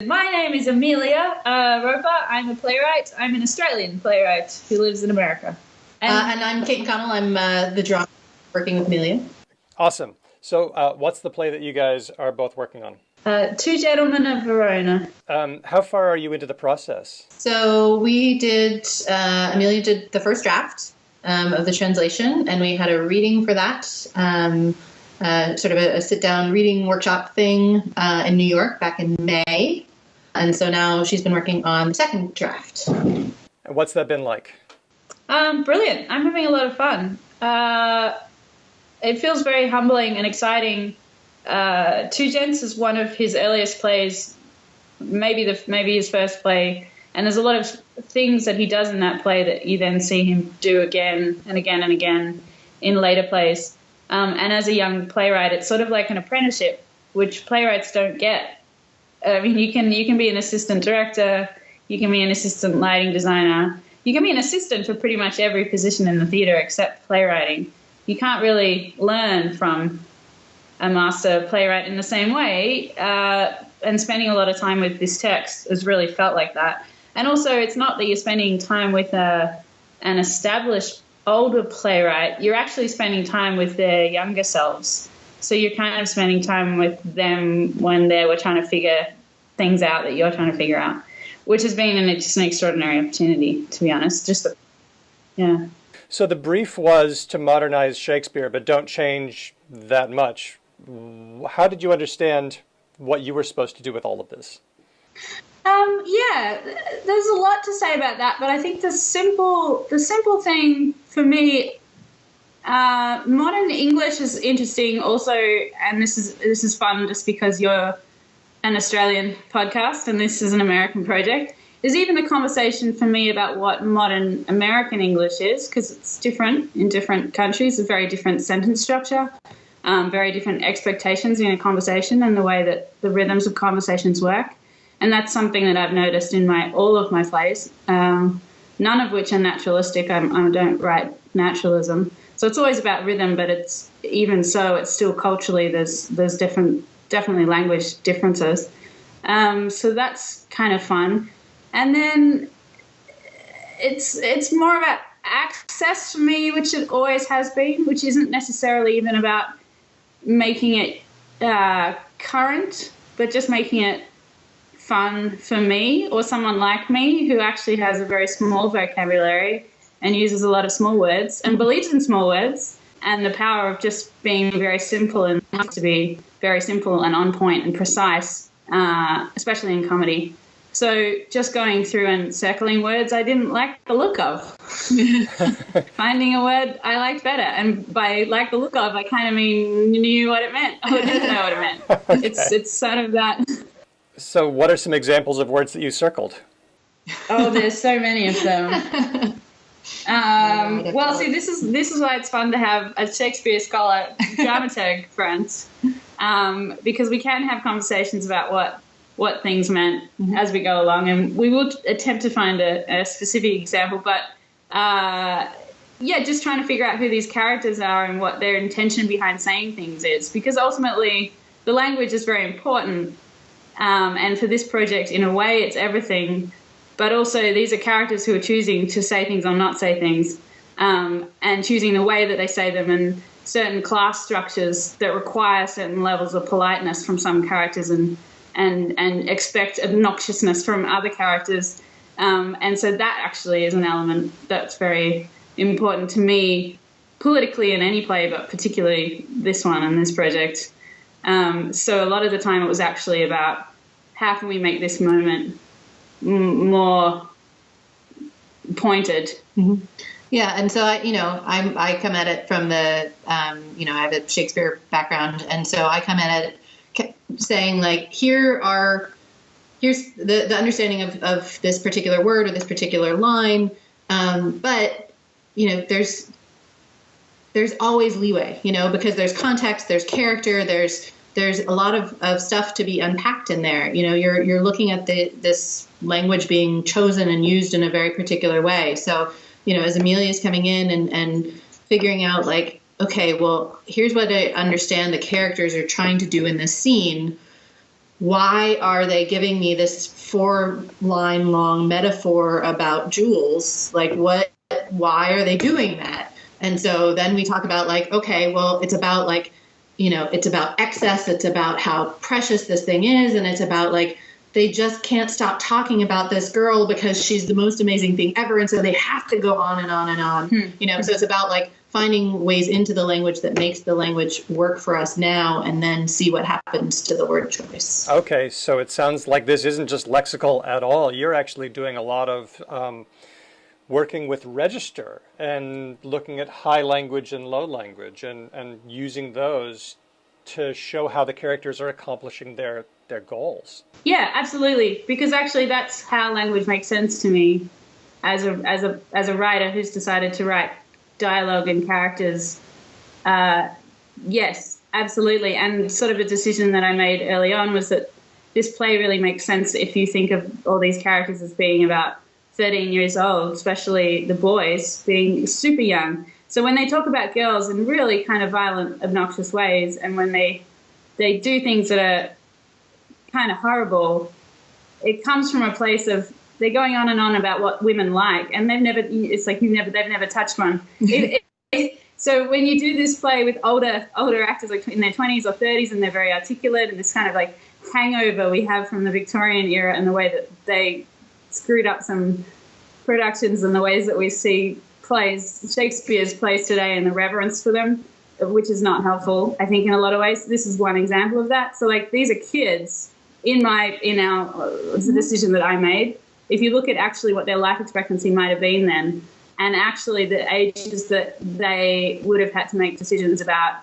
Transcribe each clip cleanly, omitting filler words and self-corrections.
My name is Amelia Roper. I'm a playwright. I'm an Australian playwright who lives in America. And I'm Kate McConnell. I'm the drama working with Amelia. Awesome. So what's the play that you guys are both working on? Two Gentlemen of Verona. How far are you into the process? So we did, Amelia did the first draft of the translation, and we had a reading for that, sort of a sit-down reading workshop thing in New York back in May. And so now she's been working on the second draft. And what's that been like? Brilliant. I'm having a lot of fun. It feels very humbling and exciting. Two Gents is one of his earliest plays, maybe his first play, and there's a lot of things that he does in that play that you then see him do again and again and again in later plays. And as a young playwright, it's sort of like an apprenticeship, which playwrights don't get. I mean, you can be an assistant director, you can be an assistant lighting designer, you can be an assistant for pretty much every position in the theatre except playwriting. You can't really learn from a master playwright in the same way, and spending a lot of time with this text has really felt like that. And also, it's not that you're spending time with an established older playwright, you're actually spending time with their younger selves. So you're kind of spending time with them when they were trying to figure things out that you're trying to figure out, which has been just an extraordinary opportunity, to be honest. Yeah. So the brief was to modernize Shakespeare, but don't change that much. How did you understand what you were supposed to do with all of this? Yeah, there's a lot to say about that, but I think the simple thing for me, modern English is interesting also, and this is fun just because you're an Australian podcast and this is an American project, is even the conversation for me about what modern American English is, because it's different in different countries, a very different sentence structure, very different expectations in a conversation and the way that the rhythms of conversations work. And that's something that I've noticed in all of my plays, none of which are naturalistic. I don't write naturalism. So it's always about rhythm, but it's still culturally there's definitely language differences. So that's kind of fun. And then it's more about access for me, which it always has been, which isn't necessarily even about making it current, but just making it fun for me or someone like me who actually has a very small vocabulary and uses a lot of small words and believes in small words and the power of just being very simple, and has to be very simple and on point and precise, especially in comedy. So just going through and circling words I didn't like the look of. Finding a word I liked better. And by like the look of, I kind of mean knew what it meant. Oh, I didn't know what it meant. Okay. It's sort of that. So what are some examples of words that you circled? Oh, there's so many of them. Well, see, this is why it's fun to have a Shakespeare scholar dramaturg friends, because we can have conversations about what things meant as we go along, and we will attempt to find a specific example, but just trying to figure out who these characters are and what their intention behind saying things is, because ultimately the language is very important, and for this project, in a way, it's everything, but also these are characters who are choosing to say things or not say things, and choosing the way that they say them, and certain class structures that require certain levels of politeness from some characters and expect obnoxiousness from other characters. And so that actually is an element that's very important to me politically in any play, but particularly this one and this project. So a lot of the time it was actually about how can we make this moment more pointed. Mm-hmm. Yeah, and so I come at it from the I have a Shakespeare background, and so I come at it saying like here's the understanding of this particular word or this particular line, but there's always leeway, because there's context, there's character, there's a lot of stuff to be unpacked in there. You're looking at this language being chosen and used in a very particular way. So as Amelia's coming in and figuring out like, okay, well, here's what I understand the characters are trying to do in this scene. why are they giving me this 4-line long metaphor about jewels? Like, why are they doing that? And so then we talk about like, okay, well, it's about like, it's about excess. It's about how precious this thing is. And it's about like, they just can't stop talking about this girl because she's the most amazing thing ever. And so they have to go on and on and on, so it's about like finding ways into the language that makes the language work for us now, and then see what happens to the word choice. Okay, so it sounds like this isn't just lexical at all. You're actually doing a lot of working with register and looking at high language and low language and using those to show how the characters are accomplishing their goals. Yeah, absolutely. Because actually that's how language makes sense to me as a writer who's decided to write dialogue and characters. Yes, absolutely. And sort of a decision that I made early on was that this play really makes sense if you think of all these characters as being about 13 years old, especially the boys being super young. So when they talk about girls in really kind of violent, obnoxious ways, and when they do things that are kind of horrible, it comes from a place of they're going on and on about what women like, and they've never touched one. So when you do this play with older actors, like in their 20s or 30s, and they're very articulate, and this kind of like hangover we have from the Victorian era and the way that they screwed up some productions and the ways that we see Shakespeare's plays today, and the reverence for them, which is not helpful, I think, in a lot of ways. This is one example of that. So like these are kids it's a decision that I made. If you look at actually what their life expectancy might have been then, and actually the ages that they would have had to make decisions about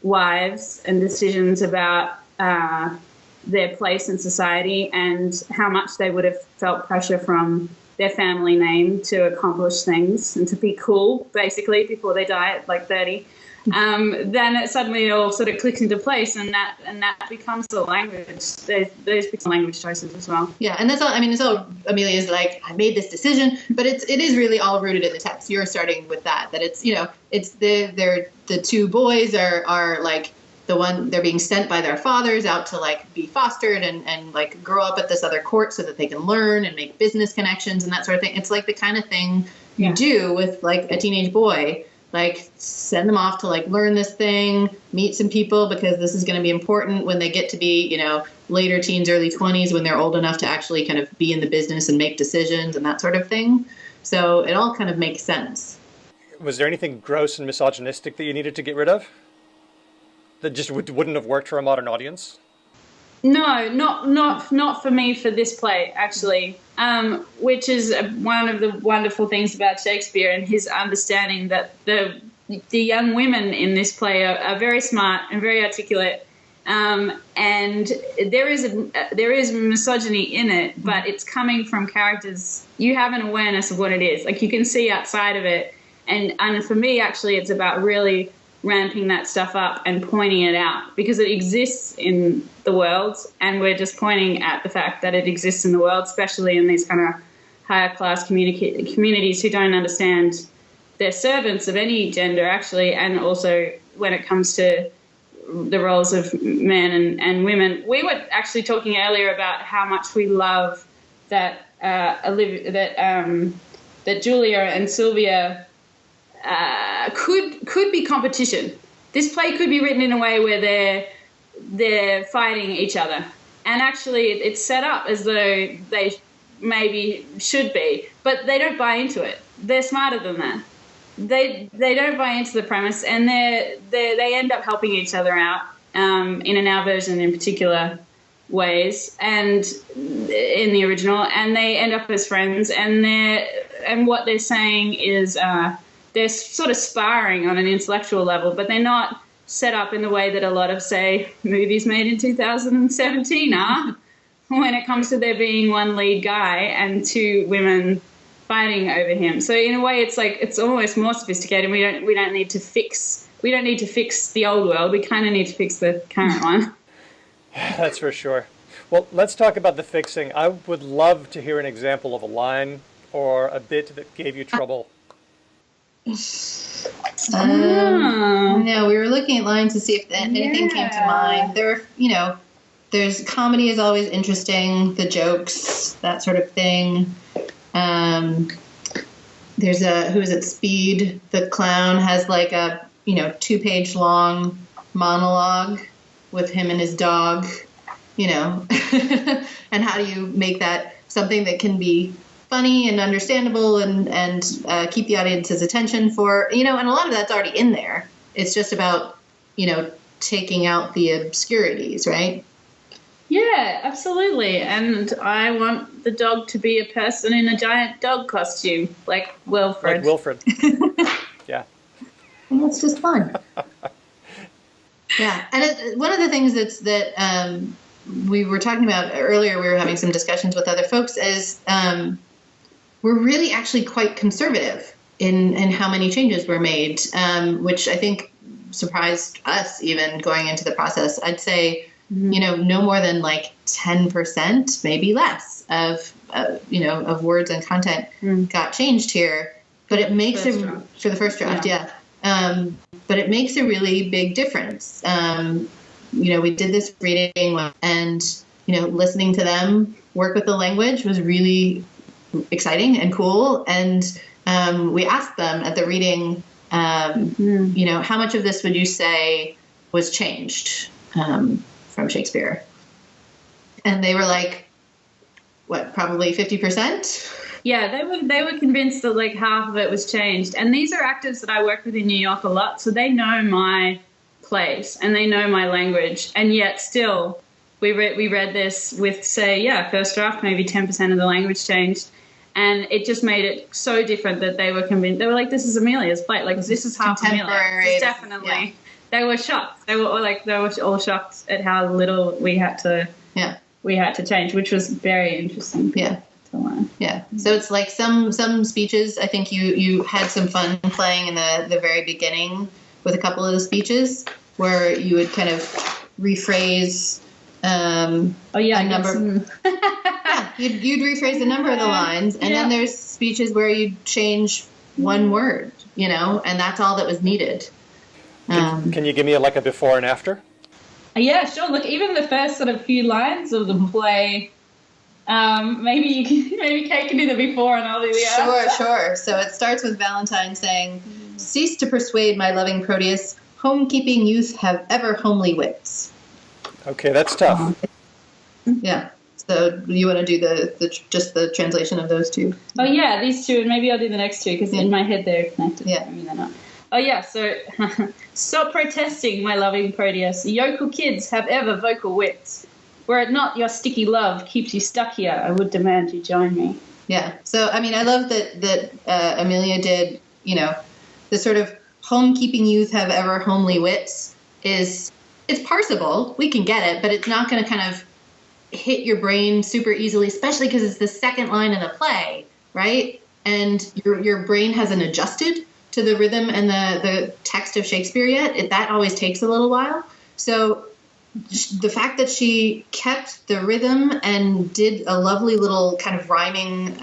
wives and decisions about their place in society, and how much they would have felt pressure from their family name to accomplish things and to be cool, basically, before they die at like 30. Then it suddenly all sort of clicks into place, and that becomes the language. Those become language choices as well. Yeah, and that's all. I mean, it's all Amelia's like, I made this decision, but it is really all rooted in the text. You're starting with that it's it's the two boys are like the one, they're being sent by their fathers out to like be fostered and like grow up at this other court so that they can learn and make business connections and that sort of thing. It's like the kind of thing you do with like a teenage boy. Like, send them off to like learn this thing, meet some people, because this is going to be important when they get to be, later teens, early 20s, when they're old enough to actually kind of be in the business and make decisions and that sort of thing. So it all kind of makes sense. Was there anything gross and misogynistic that you needed to get rid of that just wouldn't have worked for a modern audience? No, not for me, for this play, actually, which is one of the wonderful things about Shakespeare and his understanding that the young women in this play are very smart and very articulate, and there is misogyny in it, but it's coming from characters. You have an awareness of what it is. Like, you can see outside of it, and for me, actually, it's about really ramping that stuff up and pointing it out, because it exists in the world, and we're just pointing at the fact that it exists in the world, especially in these kind of higher class communities who don't understand their servants of any gender, actually, and also when it comes to the roles of men and women. We were actually talking earlier about how much we love that that Julia and Sylvia could be competition. This play could be written in a way where they're fighting each other, and actually it's set up as though they maybe should be, but they don't buy into it. They're smarter than that. They don't buy into the premise, and they end up helping each other out in an our version in particular ways, and in the original, and they end up as friends, and what they're saying is they're sort of sparring on an intellectual level, but they're not set up in the way that a lot of, say, movies made in 2017 are, when it comes to there being one lead guy and two women fighting over him. So in a way, it's like, it's almost more sophisticated. We don't need to fix the old world. We kind of need to fix the current one. That's for sure. Well, let's talk about the fixing. I would love to hear an example of a line or a bit that gave you trouble. No, we were looking at lines to see if anything came to mind. There, There's comedy is always interesting, the jokes, that sort of thing. There's who is it? Speed, the clown, has like a 2-page long monologue with him and his dog, and how do you make that something that can be funny and understandable and keep the audience's attention for, and a lot of that's already in there. It's just about, taking out the obscurities, right? Yeah, absolutely. And I want the dog to be a person in a giant dog costume, like Wilfred. Like Wilfred. Yeah. And that's just fun. Yeah. And one of the things that we were talking about earlier, we were having some discussions with other folks, is we're really actually quite conservative in how many changes were made, which I think surprised us even going into the process. I'd say, no more than like 10%, maybe less of words and content got changed here. But it makes for the first draft, yeah. But it makes a really big difference. We did this reading, and listening to them work with the language was really exciting and cool. And we asked them at the reading, how much of this would you say was changed from Shakespeare? And they were like, what, probably 50%? Yeah, they were convinced that like half of it was changed. And these are actors that I work with in New York a lot, so they know my plays and they know my language. And yet still, we read this with, say, first draft, maybe 10% of the language changed. And it just made it so different that they were convinced. They were like, this is Amelia's play. Like, this is half Amelia. It's definitely. Yeah. They were shocked. They were all shocked at how little we had to change, which was very interesting. Yeah. To learn. Yeah. So it's like some speeches, I think you had some fun playing in the very beginning with a couple of the speeches where you would kind of rephrase a number. You'd rephrase a number of the lines, and then there's speeches where you change one word, and that's all that was needed. Can you give me a before and after? Yeah, sure. Look, even the first sort of few lines of the play, maybe Kate can do the before and I'll do the after. Sure. So it starts with Valentine saying, "Cease to persuade my loving Proteus, home-keeping youth have ever homely wits." Okay, that's tough. Yeah. So you want to do just the translation of those two? Oh yeah, these two, and maybe I'll do the next two because in my head they're connected. Yeah. Maybe they're not. Oh yeah, so stop protesting, my loving Proteus. Yokel kids have ever vocal wits. Were it not your sticky love keeps you stuck here, I would demand you join me. Yeah. So I mean, I love that Amelia did. The sort of home-keeping youth have ever homely wits it's parsable. We can get it, but it's not going to kind of hit your brain super easily, especially because it's the second line in the play, right? And your brain hasn't adjusted to the rhythm and the text of Shakespeare yet. That always takes a little while. So the fact that she kept the rhythm and did a lovely little kind of rhyming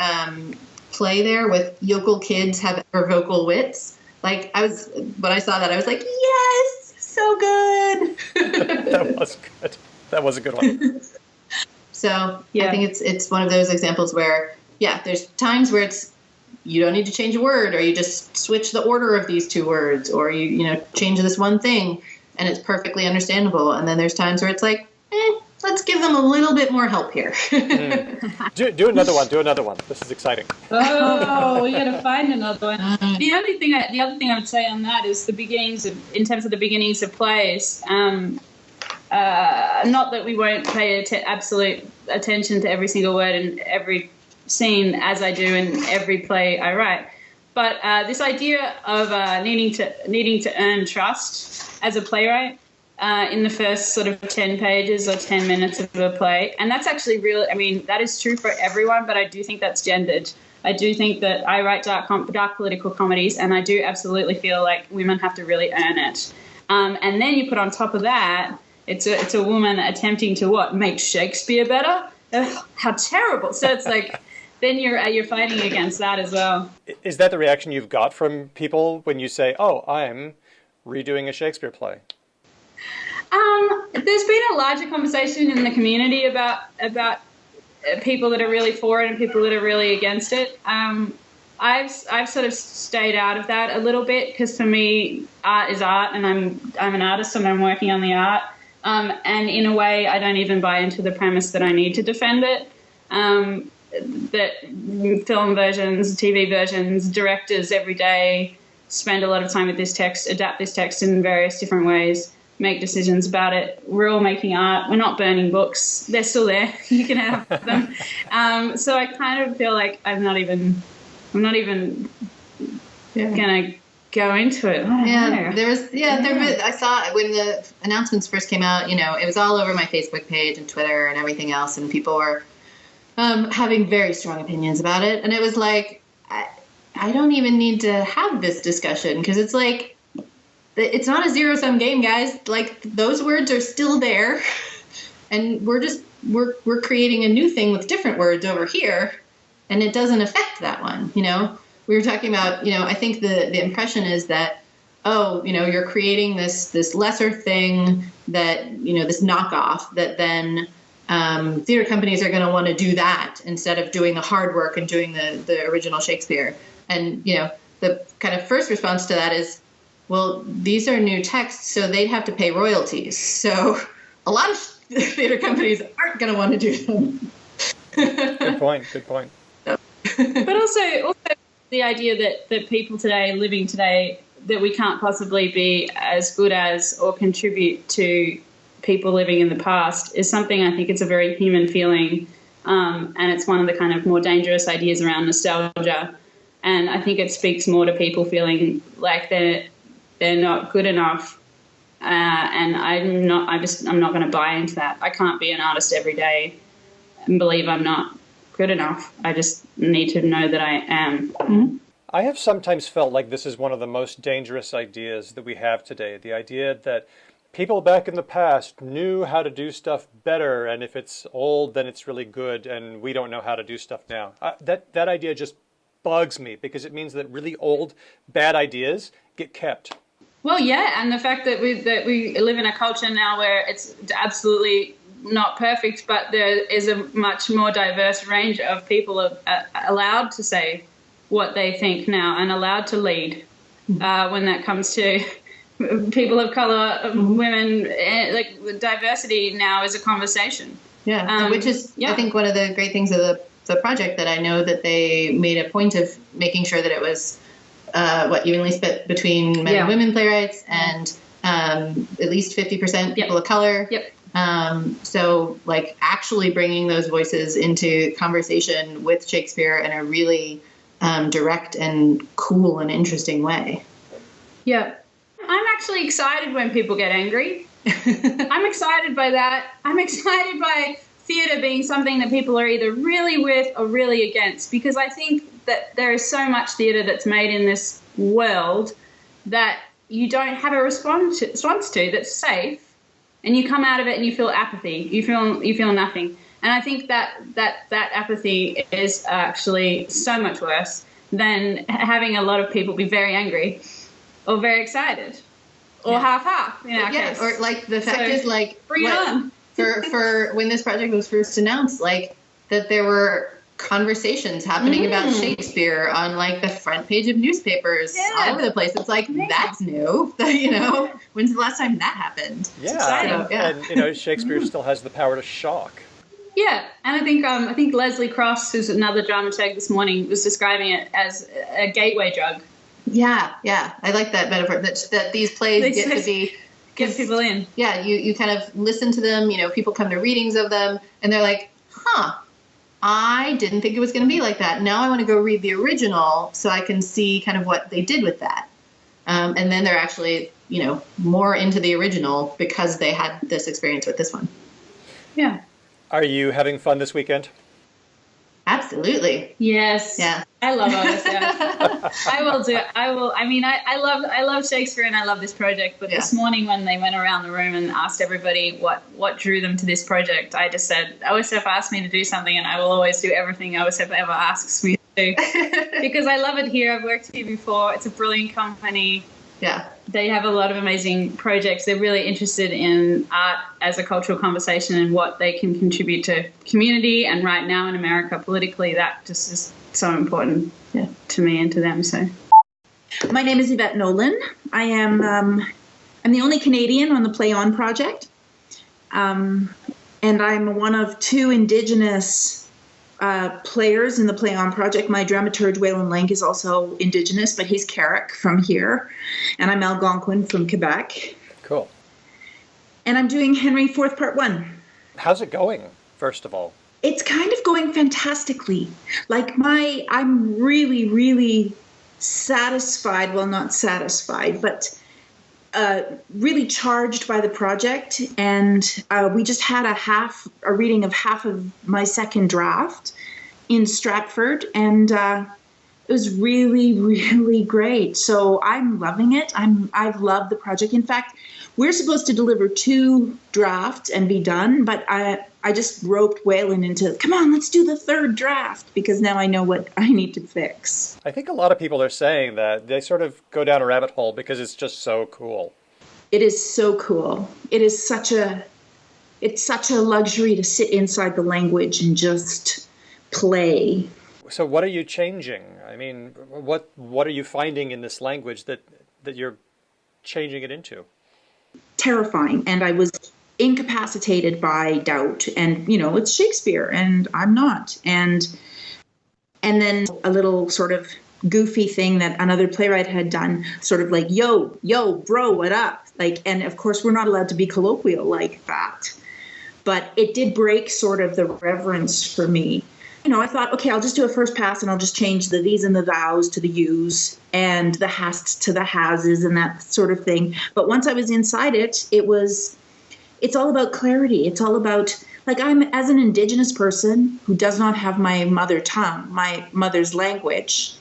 play there with yokel kids have ever vocal wits. Like when I saw that, I was like, yes, so good. That was a good one. So I think it's one of those examples where, there's times where you don't need to change a word, or you just switch the order of these two words, or you change this one thing, and it's perfectly understandable. And then there's times where it's like, let's give them a little bit more help here. Do another one. Do another one. This is exciting. Oh, we got to find another one. The other thing I would say on that is in terms of the beginnings of plays. Not that we won't pay absolute attention to every single word in every scene, as I do in every play I write, but this idea of needing to earn trust as a playwright in the first sort of 10 pages or 10 minutes of a play, and that's actually real. I mean, that is true for everyone, but I do think that's gendered. I do think that I write dark political comedies, and I do absolutely feel like women have to really earn it. And then you put on top of that, it's a woman attempting to make Shakespeare better. Ugh, how terrible! So it's like then you're fighting against that as well. Is that the reaction you've got from people when you say, "Oh, I'm redoing a Shakespeare play"? There's been a larger conversation in the community about people that are really for it and people that are really against it. I've sort of stayed out of that a little bit because for me, art is art, and I'm an artist and I'm working on the art. And in a way, I don't even buy into the premise that I need to defend it. That film versions, TV versions, directors every day spend a lot of time with this text, adapt this text in various different ways, make decisions about it. We're all making art. We're not burning books. They're still there. You can have them. So I kind of feel like I'm not even gonna go into it. I saw when the announcements first came out, it was all over my Facebook page and Twitter and everything else, and people were having very strong opinions about it. And it was like, I don't even need to have this discussion because it's like, it's not a zero-sum game, guys. Like, those words are still there, and we're creating a new thing with different words over here, and it doesn't affect that one. We were talking about, I think the impression is that, you're creating this lesser thing that, this knockoff that then theater companies are going to want to do that instead of doing the hard work and doing the original Shakespeare. And, the kind of first response to that is, well, these are new texts, so they'd have to pay royalties. So a lot of theater companies aren't going to want to do them. Good point. But also the idea that people today, living today, that we can't possibly be as good as or contribute to people living in the past is something I think it's a very human feeling. And it's one of the kind of more dangerous ideas around nostalgia. And I think it speaks more to people feeling like they're not good enough. And I'm not going to buy into that. I can't be an artist every day and believe I'm not good enough. I just need to know that I am. Mm-hmm. I have sometimes felt like this is one of the most dangerous ideas that we have today. The idea that people back in the past knew how to do stuff better, and if it's old, then it's really good, and we don't know how to do stuff now. That idea just bugs me because it means that really old, bad ideas get kept. Well, yeah, and the fact that we live in a culture now where it's absolutely not perfect, but there is a much more diverse range of people allowed to say what they think now and allowed to lead when that comes to people of color, women. Like, diversity now is a conversation. Yeah, which is, I think, one of the great things of the project, that I know that they made a point of making sure that it was evenly split between men and women playwrights, and at least 50% people of color. Yep. So, like, actually bringing those voices into conversation with Shakespeare in a really direct and cool and interesting way. Yeah. I'm actually excited when people get angry. I'm excited by that. I'm excited by theatre being something that people are either really with or really against, because I think that there is so much theatre that's made in this world that you don't have a response to that's safe, and you come out of it and you feel apathy. You feel nothing. And I think that apathy is actually so much worse than having a lot of people be very angry or very excited or half-half in our case. Or like the fact is, like, bring it on. for when this project was first announced, like, that there were conversations happening about Shakespeare on, like, the front page of newspapers all over the place. It's like, that's new. When's the last time that happened? Yeah, and Shakespeare still has the power to shock. Yeah, and I think Leslie Cross, who's another dramaturg this morning, was describing it as a gateway drug. Yeah, I like that metaphor, that these plays get people in. Yeah, you kind of listen to them, people come to readings of them, and they're like, I didn't think it was going to be like that. Now I want to go read the original so I can see kind of what they did with that. And then they're actually, more into the original because they had this experience with this one. Yeah. Are you having fun this weekend? Absolutely. Yes. Yeah. I love all this. Yeah. I will do it. I love Shakespeare and I love this project. But this morning when they went around the room and asked everybody what drew them to this project, I just said, OSF asked me to do something and I will always do everything OSF ever asks me to do. Because I love it here. I've worked here before. It's a brilliant company. Yeah. They have a lot of amazing projects. They're really interested in art as a cultural conversation and what they can contribute to community. And right now in America, politically, that just is so important to me and to them. So, my name is Yvette Nolan. I am I'm the only Canadian on the Play On project, and I'm one of two Indigenous players in the Play On project. My dramaturge, Waylon Lang, is also Indigenous, but he's Carrick from here. And I'm Algonquin from Quebec. Cool. And I'm doing Henry IV Part 1. How's it going, first of all? It's kind of going fantastically. Like I'm really, really satisfied. Well, not satisfied, but really charged by the project, and we just had a reading of half of my second draft in Stratford, and it was really, really great. So I'm loving it. I've loved the project. In fact, we're supposed to deliver 2 drafts and be done, but I just roped Waylon into, come on, let's do the 3rd draft, because now I know what I need to fix. I think a lot of people are saying that they sort of go down a rabbit hole because it's just so cool. It is so cool. It's such a luxury to sit inside the language and just play. So what are you changing? I mean, what are you finding in this language that you're changing it into? Terrifying. And I was incapacitated by doubt. And, it's Shakespeare and I'm not. And then a little sort of goofy thing that another playwright had done, sort of like, yo, bro, what up? Like, and of course we're not allowed to be colloquial like that. But it did break sort of the reverence for me. I thought, okay, I'll just do a first pass and I'll just change the these and the thous to the yous and the hasts to the hases and that sort of thing. But once I was inside it, it's all about clarity. It's all about, like, I'm, as an Indigenous person who does not have my mother tongue, my mother's language,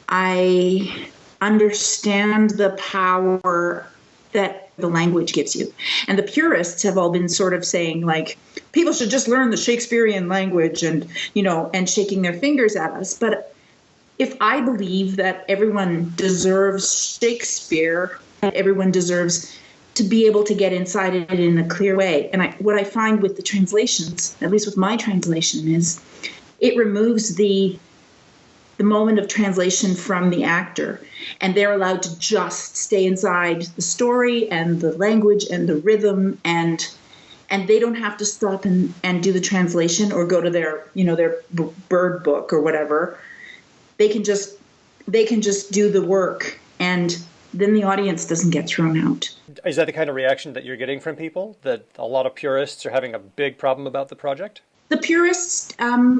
I understand the power that the language gives you. And the purists have all been sort of saying, like, people should just learn the Shakespearean language and, and shaking their fingers at us. But if I believe that everyone deserves Shakespeare, everyone deserves to be able to get inside it in a clear way. And what I find with the translations, at least with my translation, is it removes the moment of translation from the actor, and they're allowed to just stay inside the story and the language and the rhythm, and they don't have to stop and do the translation or go to their bird book or whatever. They can just do the work, and then the audience doesn't get thrown out. Is that the kind of reaction that you're getting from people, that a lot of purists are having a big problem about the project? The purists,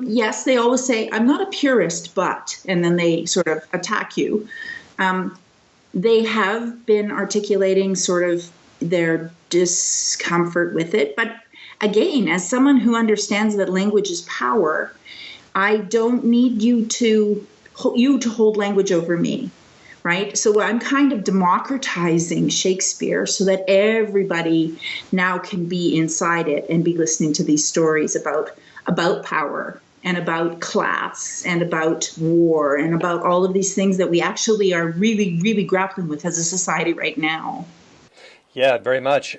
yes, they always say, I'm not a purist, but, and then they sort of attack you. They have been articulating sort of their discomfort with it. But again, as someone who understands that language is power, I don't need you to hold language over me, right? So I'm kind of democratizing Shakespeare so that everybody now can be inside it and be listening to these stories about power and about class and about war and about all of these things that we actually are really, really grappling with as a society right now. Yeah, very much.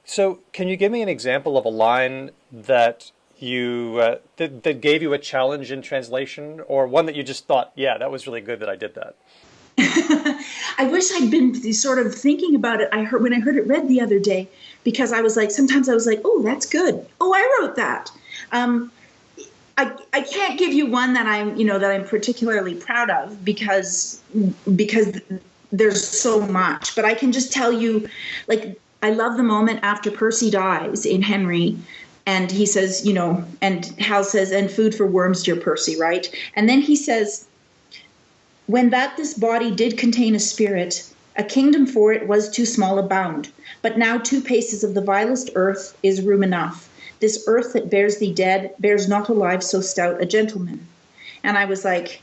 So can you give me an example of a line that you that gave you a challenge in translation, or one that you just thought, yeah, that was really good that I did that? I wish I'd been sort of thinking about it. When I heard it read the other day, because I was like, sometimes I was like, oh, that's good. Oh, I wrote that. I can't give you one that I'm particularly proud of because there's so much. But I can just tell you, like, I love the moment after Percy dies in Henry, and he says, and Hal says, and food for worms, dear Percy, right? And then he says, when that this body did contain a spirit, a kingdom for it was too small a bound. But now 2 paces of the vilest earth is room enough. This earth that bears thee dead bears not alive so stout a gentleman. And I was like,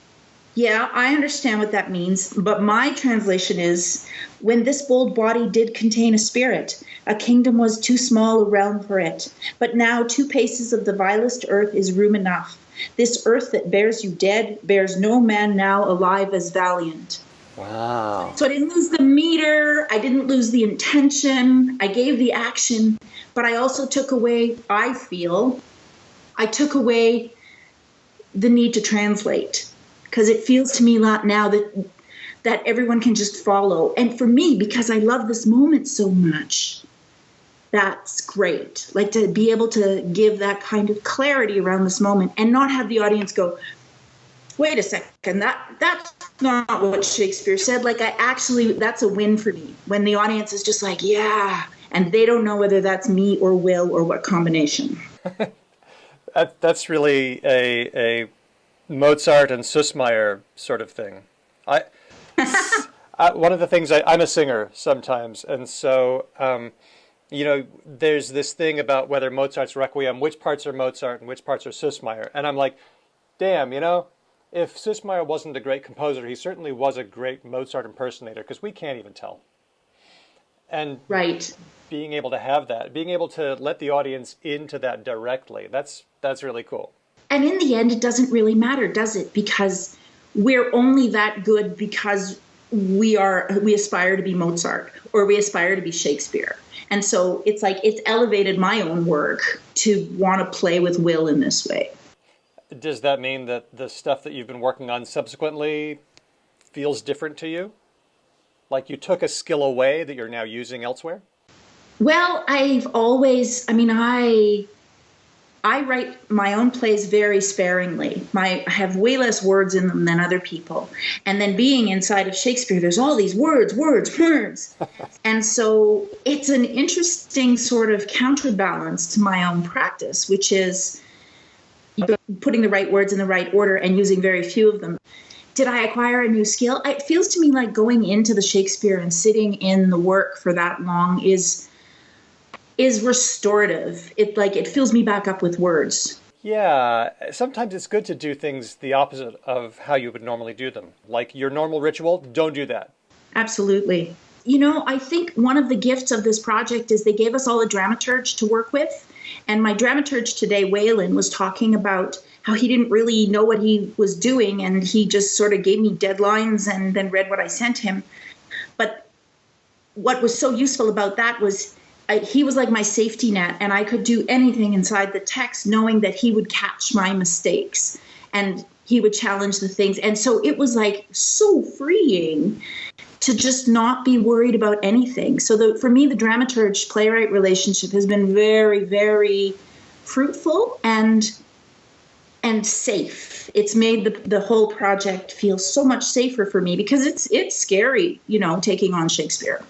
yeah, I understand what that means. But my translation is, when this bold body did contain a spirit, a kingdom was too small a realm for it. But now 2 paces of the vilest earth is room enough. This earth that bears you dead bears no man now alive as valiant. Wow. So I didn't lose the meter, I didn't lose the intention, I gave the action, but I also took away, I took away the need to translate, because it feels to me now that everyone can just follow. And for me, because I love this moment so much, that's great. Like, to be able to give that kind of clarity around this moment and not have the audience go, wait a second, that's not what Shakespeare said. Like, that's a win for me. When the audience is just like, yeah, and they don't know whether that's me or Will or what combination. That's really a Mozart and Süssmayr sort of thing. One of the things, I'm a singer sometimes, and so, there's this thing about whether Mozart's Requiem, which parts are Mozart and which parts are Süssmayr. And I'm like, damn, if Süssmayr wasn't a great composer, he certainly was a great Mozart impersonator, because we can't even tell. And right. Being able to have that, being able to let the audience into that directly, that's really cool. And in the end, it doesn't really matter, does it? Because we're only that good because we aspire to be Mozart, or we aspire to be Shakespeare. And so it's like, it's elevated my own work to want to play with Will in this way. Does that mean that the stuff that you've been working on subsequently feels different to you? Like you took a skill away that you're now using elsewhere? Well, I write my own plays very sparingly. I have way less words in them than other people. And then being inside of Shakespeare, there's all these words. And so it's an interesting sort of counterbalance to my own practice, which is putting the right words in the right order and using very few of them. Did I acquire a new skill? It feels to me like going into the Shakespeare and sitting in the work for that long is restorative. It fills me back up with words. Yeah, sometimes it's good to do things the opposite of how you would normally do them. Like your normal ritual, don't do that. Absolutely. I think one of the gifts of this project is they gave us all a dramaturge to work with. And my dramaturge today, Waylon, was talking about how he didn't really know what he was doing, and he just sort of gave me deadlines and then read what I sent him. But what was so useful about that was he was like my safety net, and I could do anything inside the text knowing that he would catch my mistakes and he would challenge the things. And so it was like so freeing to just not be worried about anything. So for me, the dramaturge playwright relationship has been very, very fruitful and safe. It's made the whole project feel so much safer for me, because it's scary, taking on Shakespeare.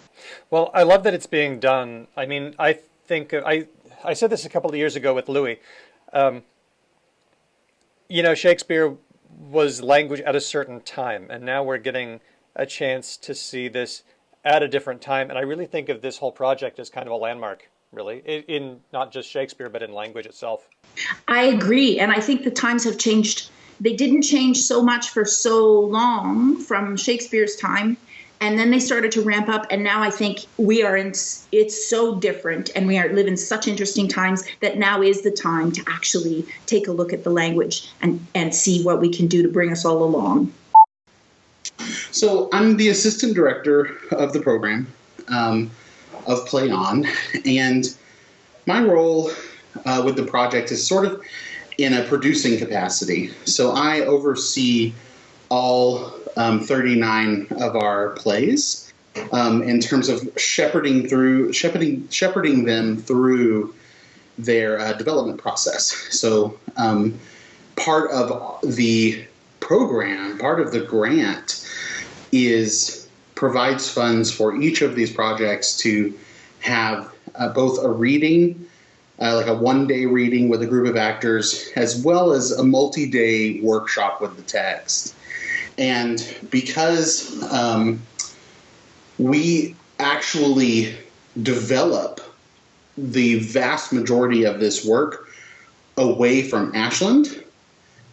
Well, I love that it's being done. I mean, I think I said this a couple of years ago with Louis. Shakespeare was language at a certain time, and now we're getting a chance to see this at a different time. And I really think of this whole project as kind of a landmark, really, in not just Shakespeare, but in language itself. I agree. And I think the times have changed. They didn't change so much for so long from Shakespeare's time. And then they started to ramp up. And now I think it's so different. And we live in such interesting times that now is the time to actually take a look at the language and see what we can do to bring us all along. So I'm the assistant director of the program of Play On. And my role with the project is sort of in a producing capacity. So I oversee all 39 of our plays in terms of shepherding them through their development process. So part of the program, part of the grant, provides funds for each of these projects to have both a reading, like a one-day reading with a group of actors, as well as a multi-day workshop with the text. And because we actually develop the vast majority of this work away from Ashland,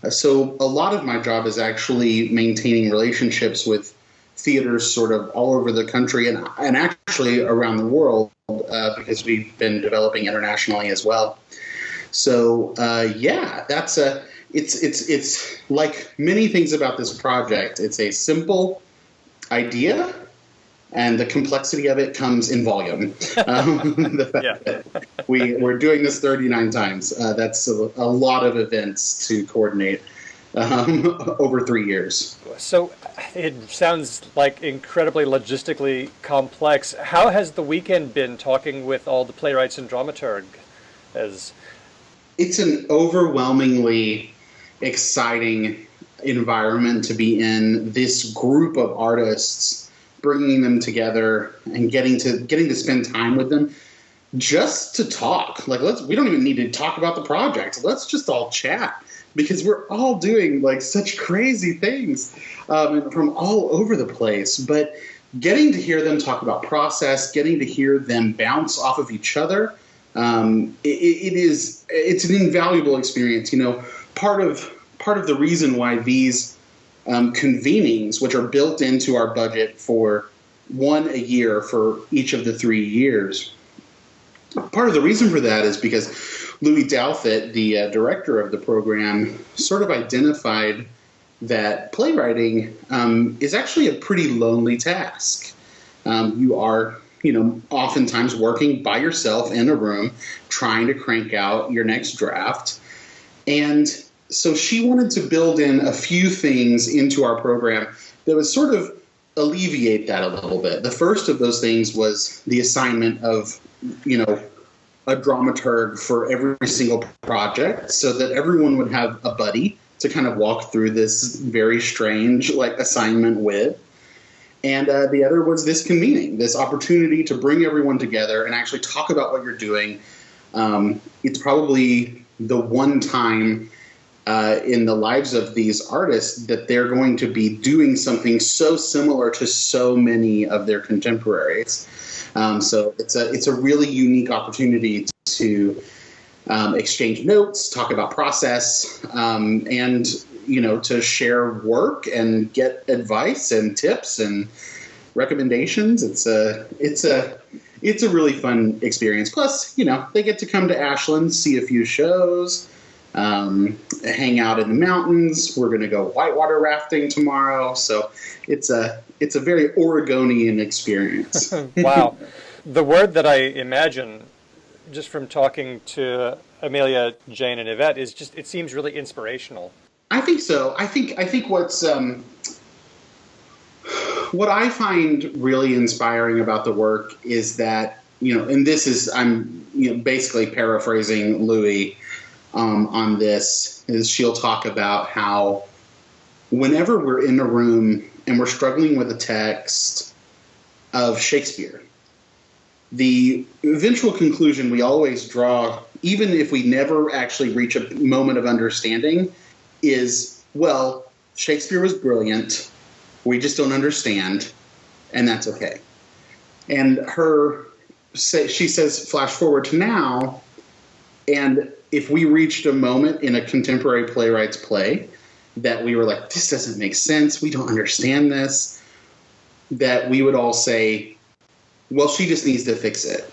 so a lot of my job is actually maintaining relationships with theaters sort of all over the country and actually around the world, because we've been developing internationally as well. So that's it's like many things about this project. It's a simple idea, and the complexity of it comes in volume. The fact that we're doing this 39 times, that's a lot of events to coordinate over 3 years. So it sounds like incredibly logistically complex. How has the weekend been talking with all the playwrights and dramaturgs? It's an overwhelmingly exciting environment to be in. This group of artists, bringing them together and getting to spend time with them just to talk. Like, we don't even need to talk about the project. Let's just all chat, because we're all doing like such crazy things from all over the place. But getting to hear them talk about process, getting to hear them bounce off of each other, it's an invaluable experience. Part of the reason why these convenings, which are built into our budget for one a year for each of the 3 years, part of the reason for that is because Louis Douthat, the director of the program, sort of identified that playwriting is actually a pretty lonely task. You are, oftentimes working by yourself in a room, trying to crank out your next draft. And so she wanted to build in a few things into our program that would sort of alleviate that a little bit. The first of those things was the assignment of, a dramaturg for every single project, so that everyone would have a buddy to kind of walk through this very strange assignment with. And the other was this convening, this opportunity to bring everyone together and actually talk about what you're doing. It's probably the one time in the lives of these artists that they're going to be doing something so similar to so many of their contemporaries. So it's a really unique opportunity to exchange notes, talk about process, and to share work and get advice and tips and recommendations. It's a really fun experience. Plus, they get to come to Ashland, see a few shows, hang out in the mountains. We're going to go whitewater rafting tomorrow. So it's a very Oregonian experience. Wow. The word that I imagine, just from talking to Amelia, Jane, and Yvette, is just, it seems really inspirational. I think so. I think what's what I find really inspiring about the work is that, and this is, I'm basically paraphrasing Louis on this, is she'll talk about how whenever we're in a room and we're struggling with a text of Shakespeare, the eventual conclusion we always draw, even if we never actually reach a moment of understanding, is, well, Shakespeare was brilliant, we just don't understand, and that's okay. And she says, flash forward to now, and if we reached a moment in a contemporary playwright's play that we were like, this doesn't make sense, we don't understand this, that we would all say, well, she just needs to fix it.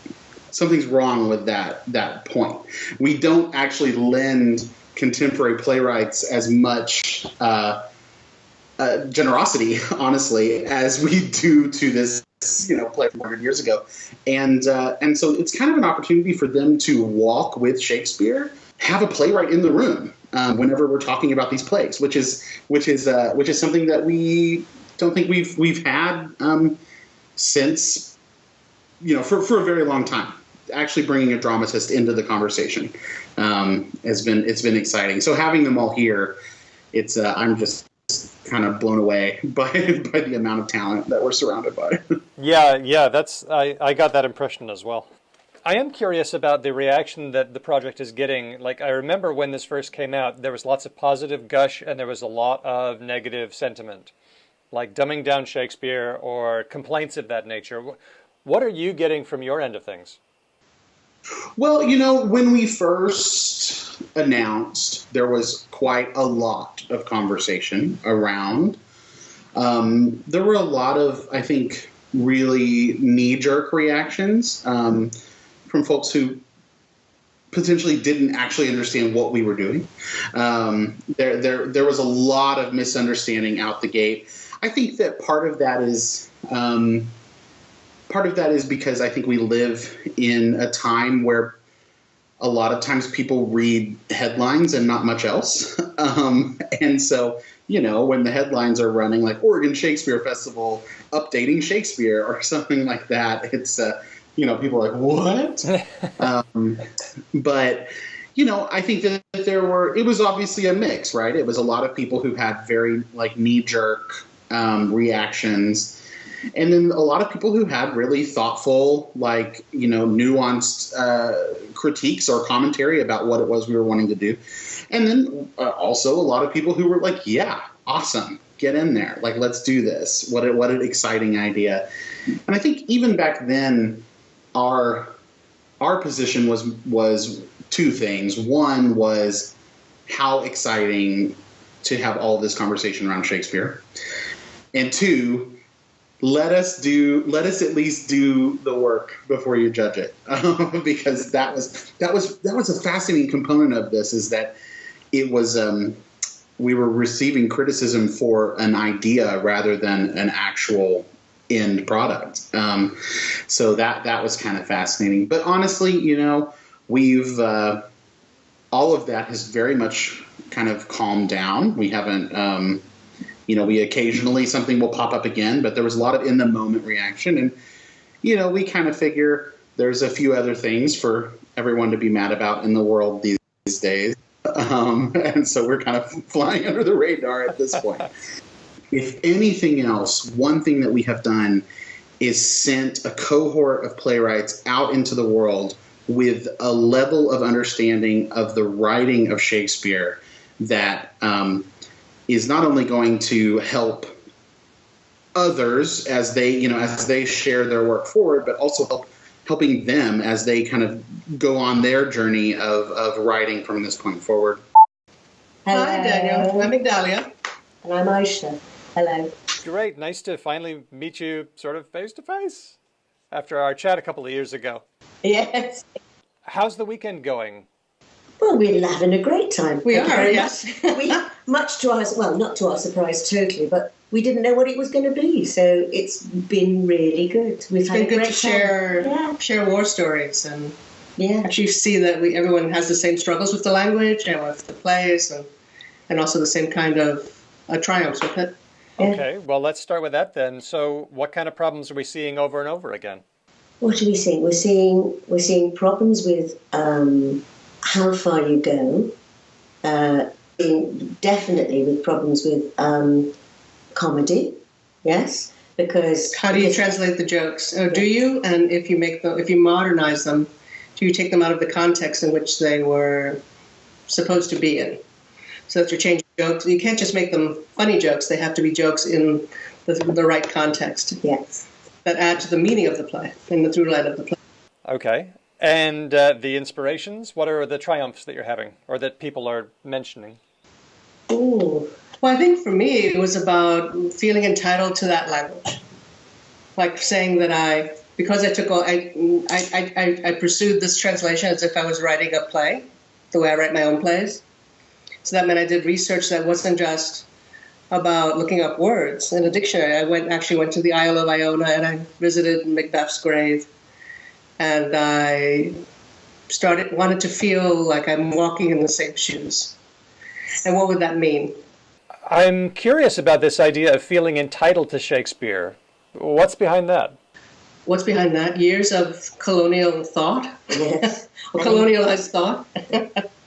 Something's wrong with that point. We don't actually lend contemporary playwrights as much generosity, honestly, as we do to this, play from 100 years ago. And so it's kind of an opportunity for them to walk with Shakespeare, have a playwright in the room whenever we're talking about these plays, which is something that we don't think we've had since, for a very long time. Actually bringing a dramatist into the conversation it's been exciting. So having them all here, I'm just kind of blown away by the amount of talent that we're surrounded by. Yeah, that's I got that impression as well. I am curious about the reaction that the project is getting. Like, I remember when this first came out, there was lots of positive gush and there was a lot of negative sentiment, like dumbing down Shakespeare or complaints of that nature. What are you getting from your end of things? Well, when we first announced, there was quite a lot of conversation around. There were a lot of, I think, really knee-jerk reactions from folks who potentially didn't actually understand what we were doing. There was a lot of misunderstanding out the gate. I think that part of that is because I think we live in a time where a lot of times people read headlines and not much else. And so, when the headlines are running like Oregon Shakespeare Festival updating Shakespeare or something like that, it's, people are like, what? But, I think that it was obviously a mix, right? It was a lot of people who had very knee-jerk reactions. And then a lot of people who had really thoughtful, nuanced critiques or commentary about what it was we were wanting to do. And then also a lot of people who were like, yeah, awesome, get in there. Let's do this. What an exciting idea. And I think even back then, our position was two things. One was how exciting to have all this conversation around Shakespeare. And two, let us at least do the work before you judge it, because that was a fascinating component of this, is that it was we were receiving criticism for an idea rather than an actual end product. So that was kind of fascinating. But honestly, we've all of that has very much kind of calmed down. We haven't. We occasionally something will pop up again, but there was a lot of in the moment reaction. And, we kind of figure there's a few other things for everyone to be mad about in the world these days. And so we're kind of flying under the radar at this point. If anything else, one thing that we have done is sent a cohort of playwrights out into the world with a level of understanding of the writing of Shakespeare that, is not only going to help others as they share their work forward, but also helping them as they kind of go on their journey of writing from this point forward. Hello. Hi, Daniel. I'm Migdalia. And I'm Ishia. Hello. Great. Nice to finally meet you sort of face to face after our chat a couple of years ago. Yes. How's the weekend going? Well, we're having a great time. We are, yes. Much to our, not to our surprise totally, but we didn't know what it was going to be. So it's been really good. It's been good to share war stories and actually see that everyone has the same struggles with the language and with the plays and also the same kind of triumphs with it. Okay, well, let's start with that then. So what kind of problems are we seeing over and over again? What are we seeing? We're seeing problems with how far you go, definitely with problems with comedy, yes, because how do you translate the jokes? Oh, do you? And if you modernize them, do you take them out of the context in which they were supposed to be in? So that you're changing jokes. You can't just make them funny jokes. They have to be jokes in the right context. Yes, that add to the meaning of the play and the through line of the play. Okay. And the inspirations, what are the triumphs that you're having or that people are mentioning? Ooh. Well, I think for me, it was about feeling entitled to that language. Like saying that because I pursued this translation as if I was writing a play, the way I write my own plays. So that meant I did research that wasn't just about looking up words in a dictionary. I actually went to the Isle of Iona and I visited Macbeth's grave. And I wanted to feel like I'm walking in the same shoes. And what would that mean? I'm curious about this idea of feeling entitled to Shakespeare. What's behind that? What's behind that? Years of colonial thought? Yes. Or colonialized thought?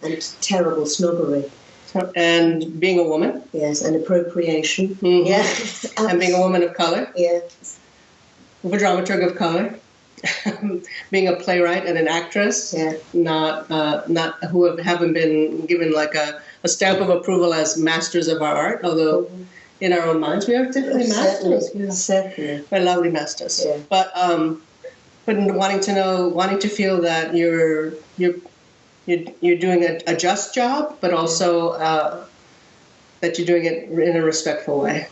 And terrible snobbery. And being a woman? Yes, and appropriation. Mm-hmm. Yes. And being a woman of color? Yes. A dramaturg of color? Being a playwright and an actress, not who haven't been given like a stamp of approval as masters of our art, although in our own minds we are definitely masters. Certainly. We're lovely masters. Yeah. But wanting to feel that you're doing a just job, but also that you're doing it in a respectful way.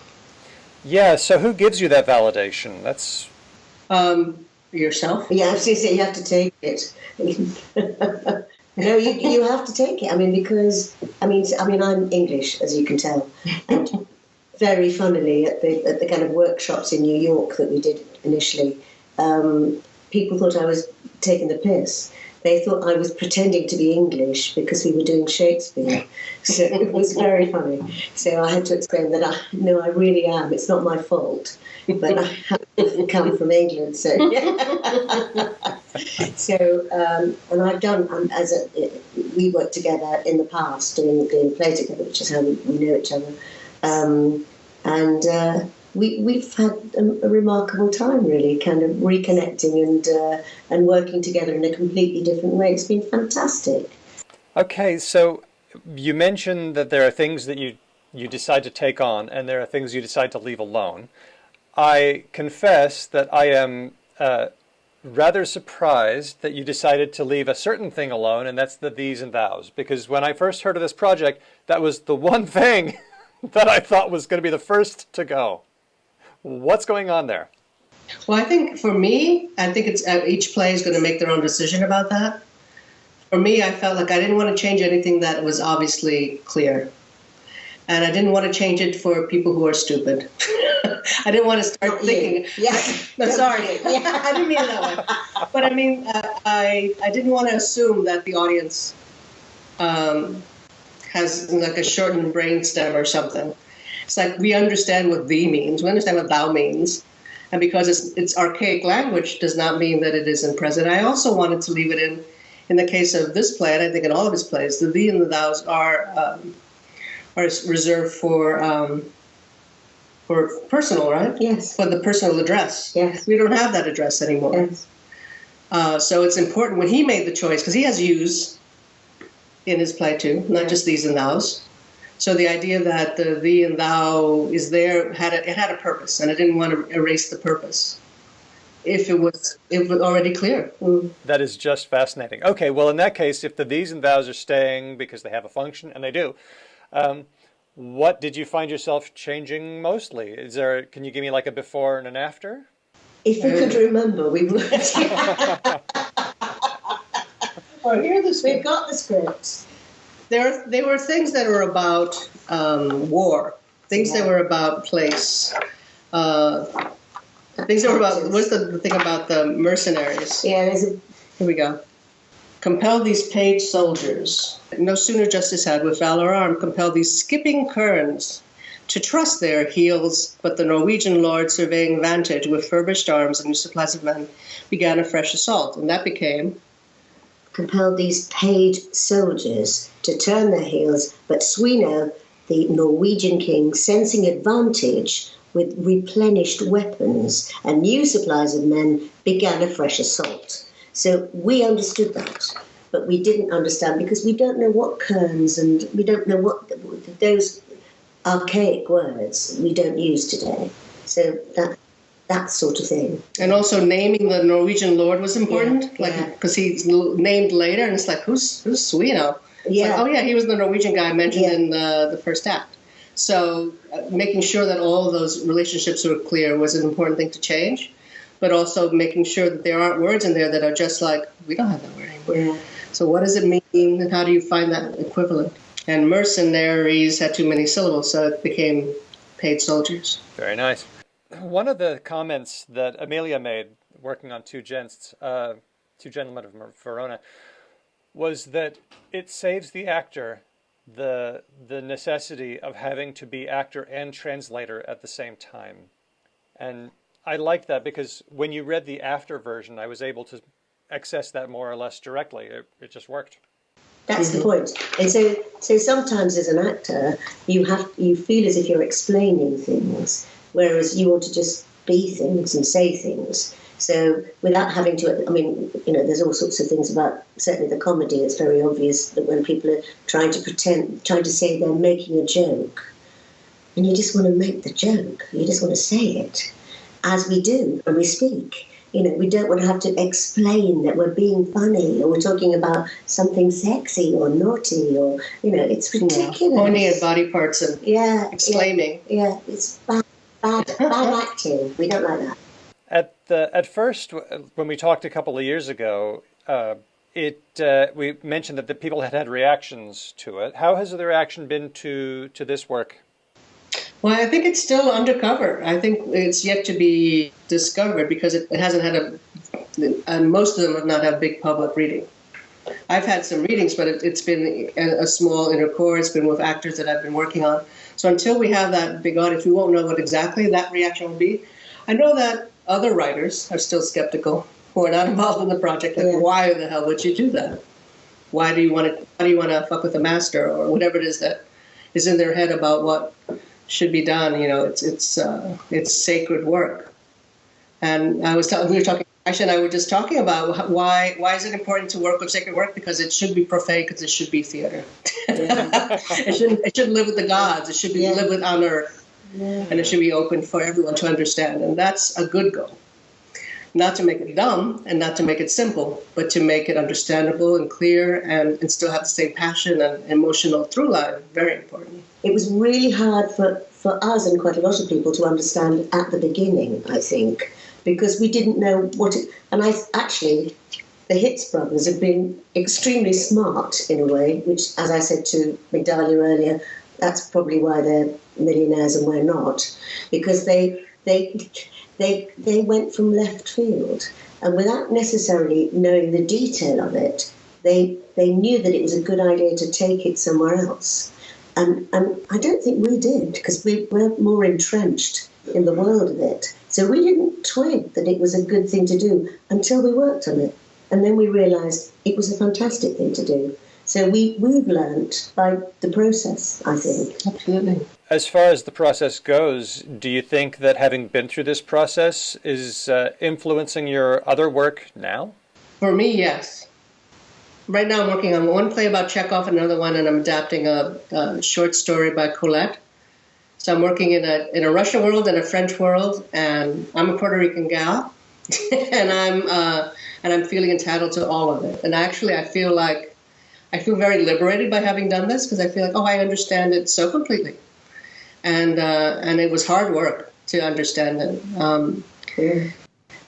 Yeah. So who gives you that validation? That's. Yourself? Yeah, I was going to say you have to take it. No, you have to take it. I mean, because I'm English, as you can tell, and very funnily, at the kind of workshops in New York that we did initially, people thought I was taking the piss. They thought I was pretending to be English because we were doing Shakespeare. So it was very funny. So I had to explain that I really am. It's not my fault, but I have come from England. So, and I've done we worked together in the past doing play together, which is how we know each other. We've had a remarkable time, really, kind of reconnecting and working together in a completely different way. It's been fantastic. Okay, so you mentioned that there are things that you decide to take on, and there are things you decide to leave alone. I confess that I am rather surprised that you decided to leave a certain thing alone, and that's the these and thous, because when I first heard of this project, that was the one thing that I thought was going to be the first to go. What's going on there? Well, I think for me, it's each play is going to make their own decision about that. For me, I felt like I didn't want to change anything that was obviously clear. And I didn't want to change it for people who are stupid. I didn't want to start thinking. Yes. I'm sorry. I didn't mean it that way. But I mean, I didn't want to assume that the audience has like a shortened brainstem or something. It's like we understand what thee means. We understand what thou means. And because it's archaic language does not mean that it isn't present. I also wanted to leave it in the case of this play, and I think in all of his plays, the thee and the thous are reserved for personal, right? Yes. For the personal address. Yes. We don't have that address anymore. Yes. So it's important when he made the choice, because he has yous in his play too, not just these and thous. So the idea that the thee and thou is there had a purpose, and I didn't want to erase the purpose if it was already clear. That is just fascinating. Okay, well in that case, if the these and thous are staying because they have a function, and they do, what did you find yourself changing mostly? Can you give me like a before and an after? If we could remember, we would. Or here We've got the scripts. They were things that were about war, things that were about place, things that were about, what's the thing about the mercenaries? Yeah, here we go. Compel these paid soldiers, no sooner justice had with valor armed, compel these skipping kerns to trust their heels, but the Norwegian lord, surveying vantage with furbished arms and new supplies of men, began a fresh assault, and that became compelled these paid soldiers to turn their heels, but Swino, the Norwegian king, sensing advantage with replenished weapons and new supplies of men, began a fresh assault. So we understood that, but we didn't understand because we don't know what kerns and we don't know what those archaic words we don't use today. So that sort of thing. And also naming the Norwegian lord was important, because he's named later, and it's like, who's Swino? Yeah. Like, oh yeah, he was the Norwegian guy mentioned in the first act. So making sure that all of those relationships were clear was an important thing to change, but also making sure that there aren't words in there that are just like, we don't have that word anymore. Yeah. So what does it mean, and how do you find that equivalent? And mercenaries had too many syllables, so it became paid soldiers. Very nice. One of the comments that Amelia made, working on Two Gentlemen of Verona, was that it saves the actor the necessity of having to be actor and translator at the same time. And I like that because when you read the after version, I was able to access that more or less directly. It just worked. That's the point. And so sometimes as an actor, you feel as if you're explaining things, whereas you want to just be things and say things. So without having to, there's all sorts of things about, certainly the comedy, it's very obvious that when people are trying to say they're making a joke, and you just want to make the joke, you just want to say it, as we do when we speak. We don't want to have to explain that we're being funny or we're talking about something sexy or naughty or, it's ridiculous. Pointing at body parts and exclaiming. Yeah, it's bad acting. We don't like that. At first, when we talked a couple of years ago, we mentioned that the people had reactions to it. How has the reaction been to this work? Well, I think it's still undercover. I think it's yet to be discovered because it hasn't had and most of them have not had big public reading. I've had some readings, but it's been a small inner core. It's been with actors that I've been working on. So until we have that big audience, we won't know what exactly that reaction will be. I know that other writers are still skeptical who are not involved in the project. Like, why the hell would you do that? Why do you want to fuck with the master or whatever it is that is in their head about what should be done? You know, it's sacred work. And we were talking. Ishia and I were just talking about why is it important to work with sacred work? Because it should be profane, because it should be theater. It shouldn't live with the gods. It should be live with on earth, and it should be open for everyone to understand. And that's a good goal. Not to make it dumb and not to make it simple, but to make it understandable and clear and still have the same passion and emotional through line. Very important. It was really hard for us and quite a lot of people to understand at the beginning, I think, because we didn't know what it... And the Hitz brothers have been extremely smart in a way, which, as I said to Migdalia earlier, that's probably why they're millionaires and we're not, because they went from left field, and without necessarily knowing the detail of it, they knew that it was a good idea to take it somewhere else. And I don't think we did, because we were more entrenched in the world of it. So we didn't twig that it was a good thing to do until we worked on it. And then we realised it was a fantastic thing to do. So we've learnt by the process, I think. Absolutely. As far as the process goes, do you think that having been through this process is influencing your other work now? For me, yes. Right now I'm working on one play about Chekhov and another one, and I'm adapting a short story by Colette. So I'm working in a Russian world and a French world, and I'm a Puerto Rican gal, and I'm feeling entitled to all of it. And actually, I feel very liberated by having done this, because I feel like, I understand it so completely, and it was hard work to understand it,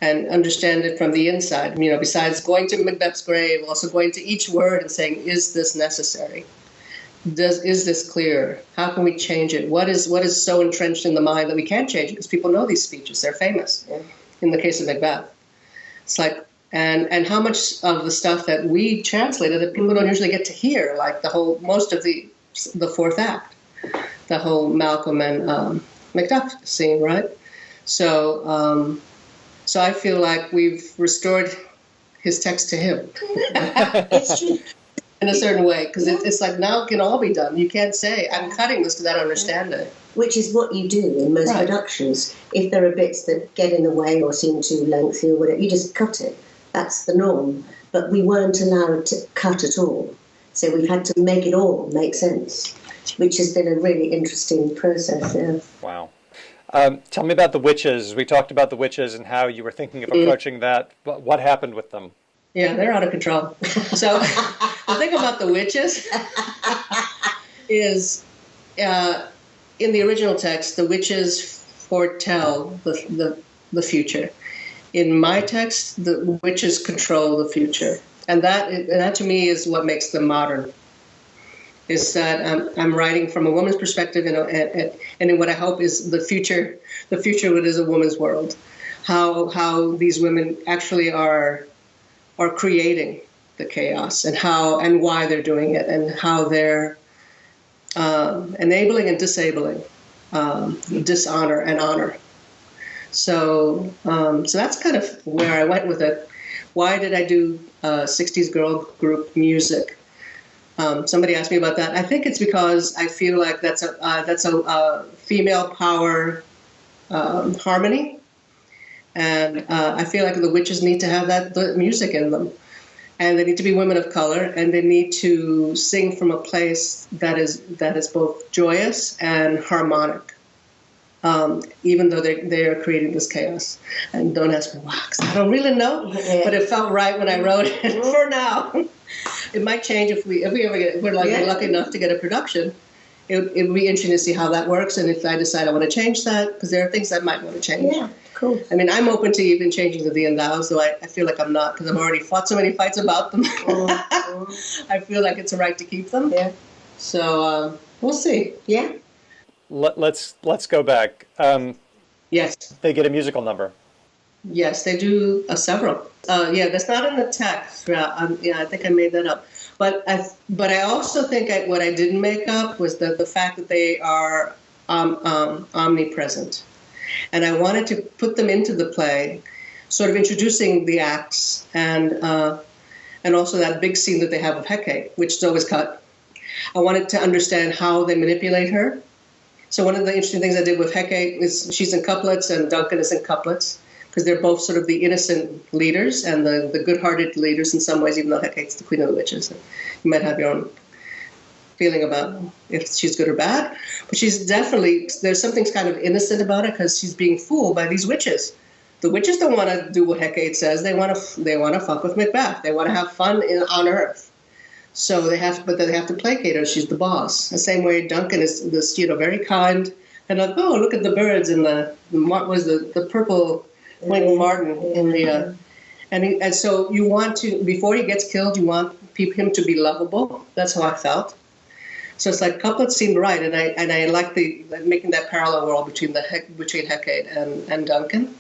and understand it from the inside. You know, besides going to Macbeth's grave, also going to each word and saying, "Is this necessary? Is this clear? How can we change it? What is so entrenched in the mind that we can't change it? Because people know these speeches; they're famous. In the case of Macbeth, it's like, and how much of the stuff that we translated that people don't usually get to hear, like most of the fourth act, the whole Malcolm and Macduff scene, right? So I feel like we've restored his text to him. It's true. In a certain way, because it's like now it can all be done. You can't say, I'm cutting this because I don't understand it. Which is what you do in most productions. If there are bits that get in the way or seem too lengthy or whatever, you just cut it. That's the norm. But we weren't allowed to cut at all. So we've had to make it all make sense, which has been a really interesting process. Yeah. Wow. Tell me about the witches. We talked about the witches and how you were thinking of approaching that. What happened with them? Yeah, they're out of control. So the thing about the witches is, in the original text, the witches foretell the future. In my text, the witches control the future, and that to me is what makes them modern. Is that I'm writing from a woman's perspective, and in what I hope is the future. The future is a woman's world. How these women actually are creating the chaos, and why they're doing it, and how they're enabling and disabling dishonor and honor. So that's kind of where I went with it. Why did I do 60s girl group music? Somebody asked me about that. I think it's because I feel like that's a female power harmony. And I feel like the witches need to have the music in them. And they need to be women of color, and they need to sing from a place that is both joyous and harmonic, even though they are creating this chaos. And don't ask me why, because I don't really know, but it felt right when I wrote it. For now, it might change if we're lucky enough to get a production. It would be interesting to see how that works, and if I decide I want to change that, because there are things I might want to change. Yeah, cool. I mean, I'm open to even changing the thee and thous, though I feel like I'm not, because I've already fought so many fights about them. I feel like it's a right to keep them. Yeah. So we'll see. Yeah. let's go back. Yes. They get a musical number. Yes, they do several. Yeah, that's not in the text. I think I made that up. But I also think what I didn't make up was the fact that they are omnipresent. And I wanted to put them into the play, sort of introducing the acts and also that big scene that they have of Hecate, which is always cut. I wanted to understand how they manipulate her. So one of the interesting things I did with Hecate is she's in couplets and Duncan is in couplets, because they're both sort of the innocent leaders and the good-hearted leaders in some ways, even though Hecate's the queen of the witches. You might have your own feeling about if she's good or bad. But she's definitely, there's something kind of innocent about it because she's being fooled by these witches. The witches don't want to do what Hecate says. They want to fuck with Macbeth. They want to have fun on Earth. So they have to placate her. She's the boss. The same way Duncan is this, very kind and like, oh, look at the birds and the purple winged martin in the and so you want to, before he gets killed, you want him to be lovable. That's how I felt. So it's like couplets seemed right, and I like making that parallel world between Hecate and Duncan.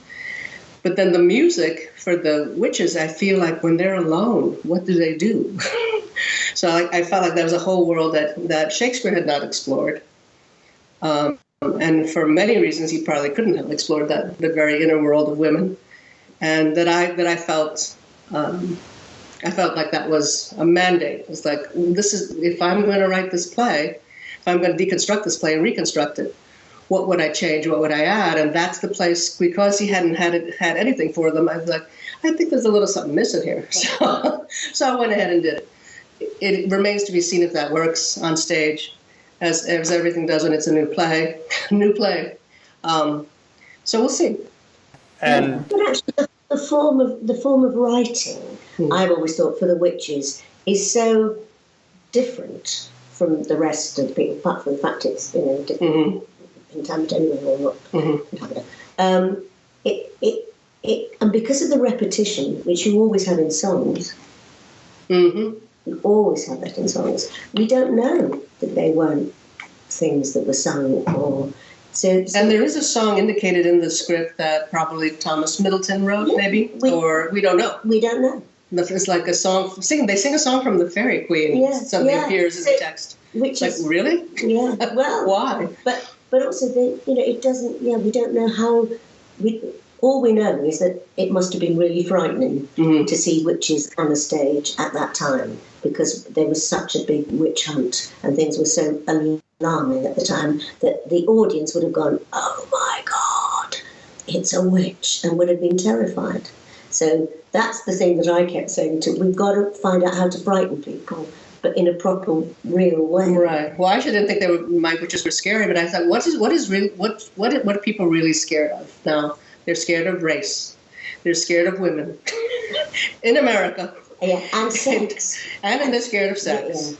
But then the music for the witches, I feel like when they're alone, what do they do? So I felt like there was a whole world that Shakespeare had not explored. And for many reasons, he probably couldn't have explored the very inner world of women. And that I felt like that was a mandate. It's like, if I'm going to write this play, if I'm going to deconstruct this play and reconstruct it, what would I change? What would I add? And that's the place, because he hadn't had anything for them. I was like, I think there's a little something missing here. So I went ahead and did it. It remains to be seen if that works on stage, as everything does when it's a new play. So we'll see. And but actually, the form of writing, I've always thought, for the witches is so different from the rest of the people, apart from the fact it's different. Intaminate anyway or not. And because of the repetition, which you always have in songs, you always have that in songs. We don't know that they weren't things that were sung or. So, and there is a song indicated in the script that probably Thomas Middleton wrote, maybe, or we don't know. We don't know. It's like a song. They sing a song from the Fairy Queen. Something appears in the text. Which is really? Yeah. Well, why? But also, it doesn't. Yeah, we don't know how. All we know is that it must have been really frightening to see witches on a stage at that time, because there was such a big witch hunt and things were so alarming at the time that the audience would have gone, "Oh my God, it's a witch," and would have been terrified. So that's the thing that I kept saying we've got to find out how to frighten people, but in a proper, real way. Right. Well, I actually didn't think my witches were scary, but I thought, what are people really scared of now? They're scared of race. They're scared of women in America. Yeah, and sex. And they're scared of sex.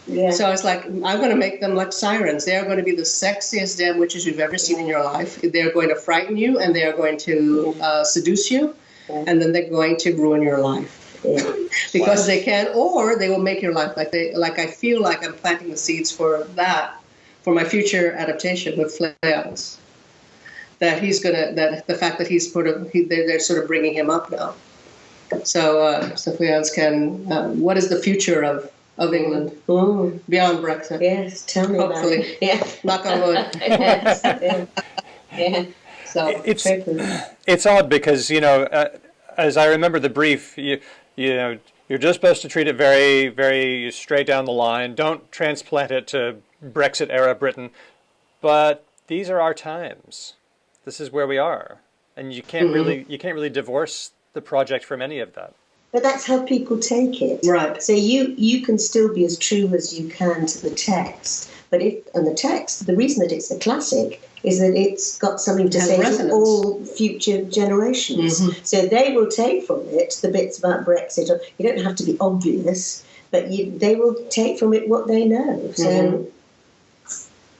Yeah. So it's like, I'm going to make them like sirens. They are going to be the sexiest damn witches you've ever seen in your life. They're going to frighten you, and they are going to seduce you, and then they're going to ruin your life. Yeah. Because they can, or they will make your life like I feel like I'm planting the seeds for my future adaptation with Flayouts. That the fact that they're sort of bringing him up now. So Flayouts can, what is the future of England beyond Brexit? Yes, tell me hopefully. About it. Yeah. Knock on wood. Yes. Yeah. So it's odd because, as I remember the brief, you're just supposed to treat it very, very straight down the line. Don't transplant it to Brexit era Britain. But these are our times. This is where we are, and you can't really divorce the project from any of that. But that's how people take it, right? So you can still be as true as you can to the text, but the reason that it's a classic is that it's got something to say to all future generations. So they will take from it the bits about Brexit. You don't have to be obvious, but they will take from it what they know. So.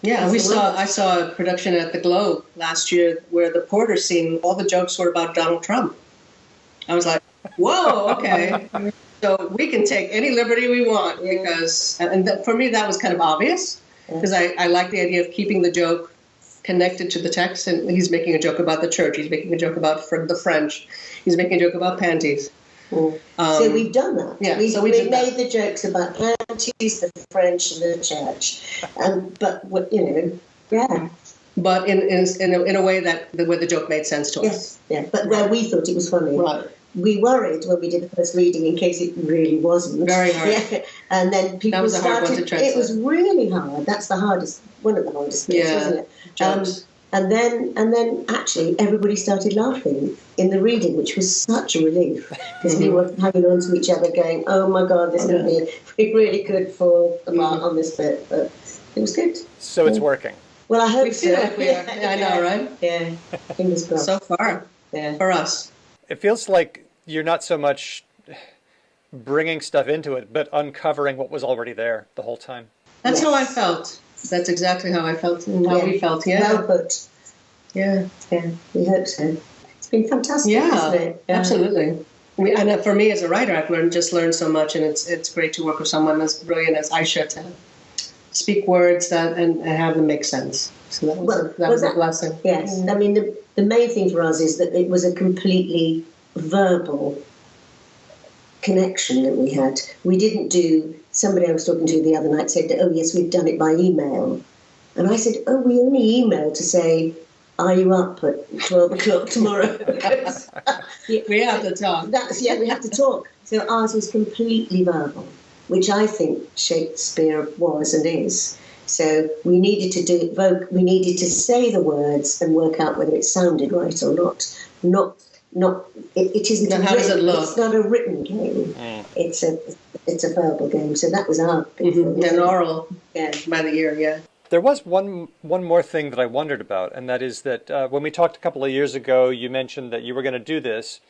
Yeah, I saw a production at the Globe last year where the Porter scene, all the jokes were about Donald Trump. I was like, whoa, okay. So we can take any liberty we want because, for me, that was kind of obvious. because I like the idea of keeping the joke connected to the text. And he's making a joke about the church. He's making a joke about the French. He's making a joke about panties. So we've done that. Yeah, we did made the jokes about panties, the French, and the church. But yeah. But in a way where the joke made sense to us. Yes, yeah. But where we thought it was funny. Right. We worried when we did the first reading in case it really wasn't. Very hard. Yeah. And then people was a hard one to started. translate. It was really hard. That's one of the hardest things, wasn't it? Jokes. And then actually everybody started laughing in the reading, which was such a relief because we were hanging on to each other, going, "Oh my God, this would be we really could fall apart on this bit," but it was good. So it's working. Well, I hope We so. feel like we are. Yeah, I know, right? Yeah, fingers crossed. So far, Yeah. for us. It feels like you're not so much bringing stuff into it, but uncovering what was already there the whole time. That's Yes. how I felt. That's exactly how I felt and how we felt. Well put. Yeah. Yeah, we hope so. It's been fantastic, Yeah, hasn't it? absolutely. And for me as a writer, I've learned so much, and it's great to work with someone as brilliant as Ishia to speak words and have them make sense. So that was a blessing. Yes, I mean the main thing for us is that it was a completely verbal connection that we had. We didn't do. Somebody I was talking to the other night said, "Oh yes, we've done it by email," and I said, "Oh, we only emailed to say, are you up at 12 o'clock tomorrow?" We have to talk. We have to talk. So ours was completely verbal, which I think Shakespeare was and is. So we needed to we needed to say the words and work out whether it sounded right or not. It isn't. Now, how does it look? It's not a written game. It's a verbal game. So that was our big thing. And oral, Yeah. by the ear, yeah. There was one more thing that I wondered about, and that is that when we talked a couple of years ago, you mentioned that you were going to do this,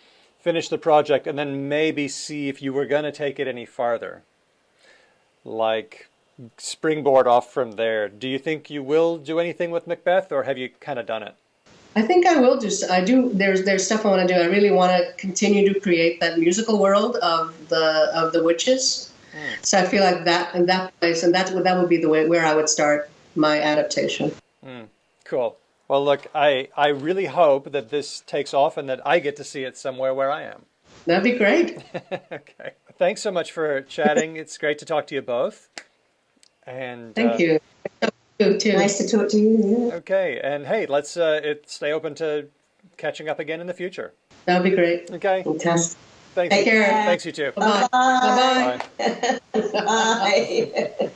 finish the project, and then maybe see if you were going to take it any farther. Like springboard off from there. Do you think you will do anything with Macbeth, or have you kind of done it? I think I will do. There's stuff I want to do. I really want to continue to create that musical world of the witches. So I feel like that in that place, and that would be the way where I would start my adaptation. Cool. Well, look, I really hope that this takes off and that I get to see it somewhere where I am. That'd be great. Okay. Thanks so much for chatting. It's great to talk to you both. And Thank you. You too. Nice to talk to you. Yeah. Okay, and hey, let's stay open to catching up again in the future. That'd be great. Okay. Fantastic. Thanks. Take care. Thanks, you too. Bye-bye. Bye. Bye-bye. Bye.